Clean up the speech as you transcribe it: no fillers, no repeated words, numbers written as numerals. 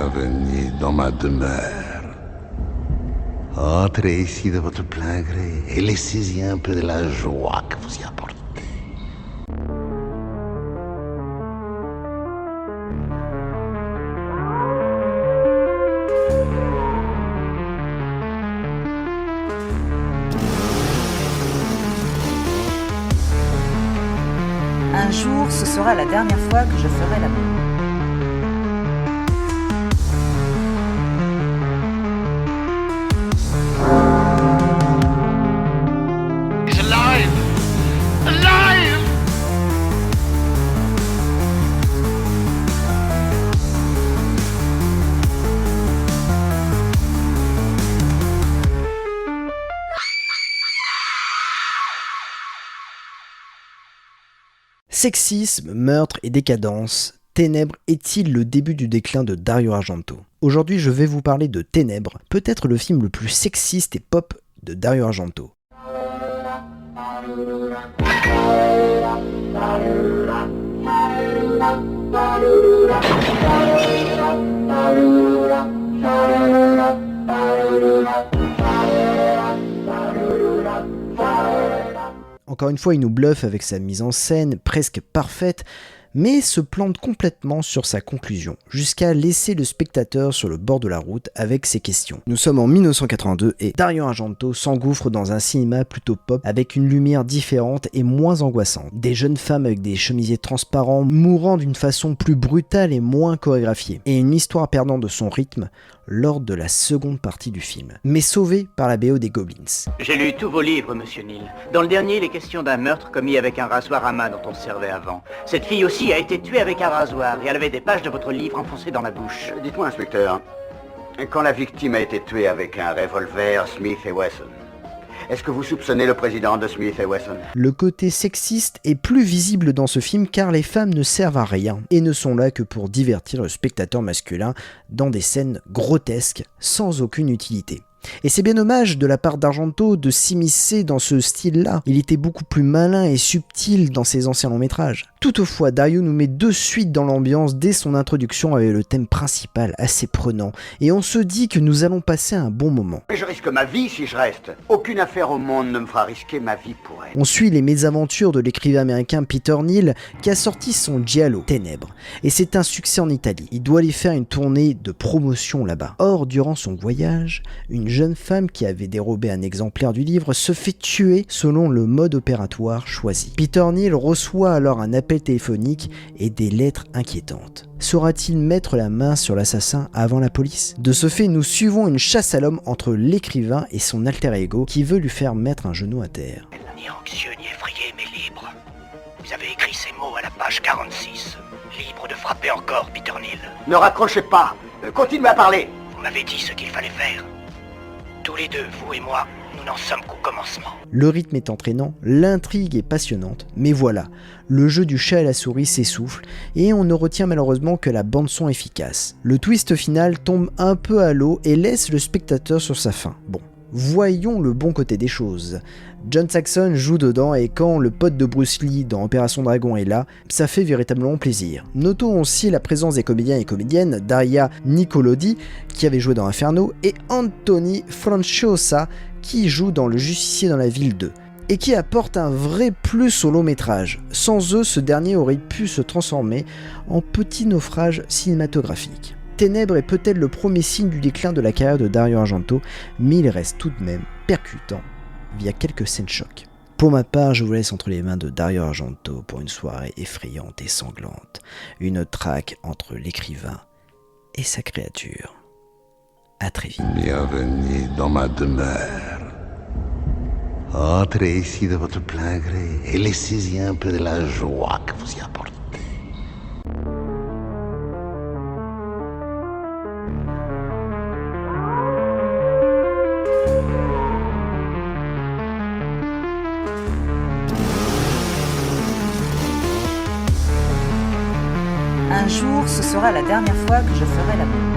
Bienvenue dans ma demeure. Entrez ici de votre plein gré et laissez-y un peu de la joie que vous y apportez. Un jour, ce sera la dernière fois que je ferai l'amour. He's alive! Alive! Sexisme, meurtre et décadence, Ténèbres est-il le début du déclin de Dario Argento ? Aujourd'hui, je vais vous parler de Ténèbres, peut-être le film le plus sexiste et pop de Dario Argento. Encore une fois, il nous bluffe avec sa mise en scène presque parfaite, mais se plante complètement sur sa conclusion, jusqu'à laisser le spectateur sur le bord de la route avec ses questions. Nous sommes en 1982 et Dario Argento s'engouffre dans un cinéma plutôt pop avec une lumière différente et moins angoissante. Des jeunes femmes avec des chemisiers transparents mourant d'une façon plus brutale et moins chorégraphiée, et une histoire perdant de son rythme lors de la seconde partie du film, mais sauvée par la BO des Goblins. J'ai lu tous vos livres, monsieur Neal. Dans le dernier, il est question d'un meurtre commis avec un rasoir à main dont on se servait avant. Cette fille aussi a été tuée avec un rasoir et elle avait des pages de votre livre enfoncées dans la bouche. Dites-moi, inspecteur, quand la victime a été tuée avec un revolver Smith & Wesson, est-ce que vous soupçonnez le président de Smith & Wesson ? Le côté sexiste est plus visible dans ce film car les femmes ne servent à rien et ne sont là que pour divertir le spectateur masculin dans des scènes grotesques sans aucune utilité. Et c'est bien dommage de la part d'Argento de s'immiscer dans ce style-là. Il était beaucoup plus malin et subtil dans ses anciens longs métrages. Toutefois, Dario nous met de suite dans l'ambiance dès son introduction avec le thème principal assez prenant, et on se dit que nous allons passer un bon moment. Mais je risque ma vie si je reste. Aucune affaire au monde ne me fera risquer ma vie pour elle. On suit les mésaventures de l'écrivain américain Peter Neal qui a sorti son Giallo, Ténèbres, et c'est un succès en Italie. Il doit aller faire une tournée de promotion là-bas. Or, durant son voyage, une jeune femme qui avait dérobé un exemplaire du livre se fait tuer selon le mode opératoire choisi. Peter Neal reçoit alors un appel téléphonique et des lettres inquiétantes. Saura-t-il mettre la main sur l'assassin avant la police ? De ce fait, nous suivons une chasse à l'homme entre l'écrivain et son alter ego qui veut lui faire mettre un genou à terre. Ni anxieux ni effrayé, mais libre. Vous avez écrit ces mots à la page 46. Libre de frapper encore, Peter Neal. Ne raccrochez pas. Continuez à parler. Vous m'avez dit ce qu'il fallait faire. Tous les deux, vous et moi, nous n'en sommes qu'au commencement. Le rythme est entraînant, l'intrigue est passionnante, mais voilà, le jeu du chat et la souris s'essouffle et on ne retient malheureusement que la bande-son efficace. Le twist final tombe un peu à l'eau et laisse le spectateur sur sa faim. Bon, voyons le bon côté des choses. John Saxon joue dedans et quand le pote de Bruce Lee dans Opération Dragon est là, ça fait véritablement plaisir. Notons aussi la présence des comédiens et comédiennes Daria Nicolodi qui avait joué dans Inferno et Anthony Franciosa qui joue dans Le Justicier dans la ville 2 et qui apporte un vrai plus au long métrage. Sans eux, ce dernier aurait pu se transformer en petit naufrage cinématographique. Ténèbres est peut-être le premier signe du déclin de la carrière de Dario Argento, mais il reste tout de même percutant via quelques scènes chocs. Pour ma part, je vous laisse entre les mains de Dario Argento pour une soirée effrayante et sanglante, une traque entre l'écrivain et sa créature. À très vite. Bienvenue dans ma demeure. Entrez ici de votre plein gré et laissez-y un peu de la joie que vous y apportez. Un jour, ce sera la dernière fois que je ferai l'amour.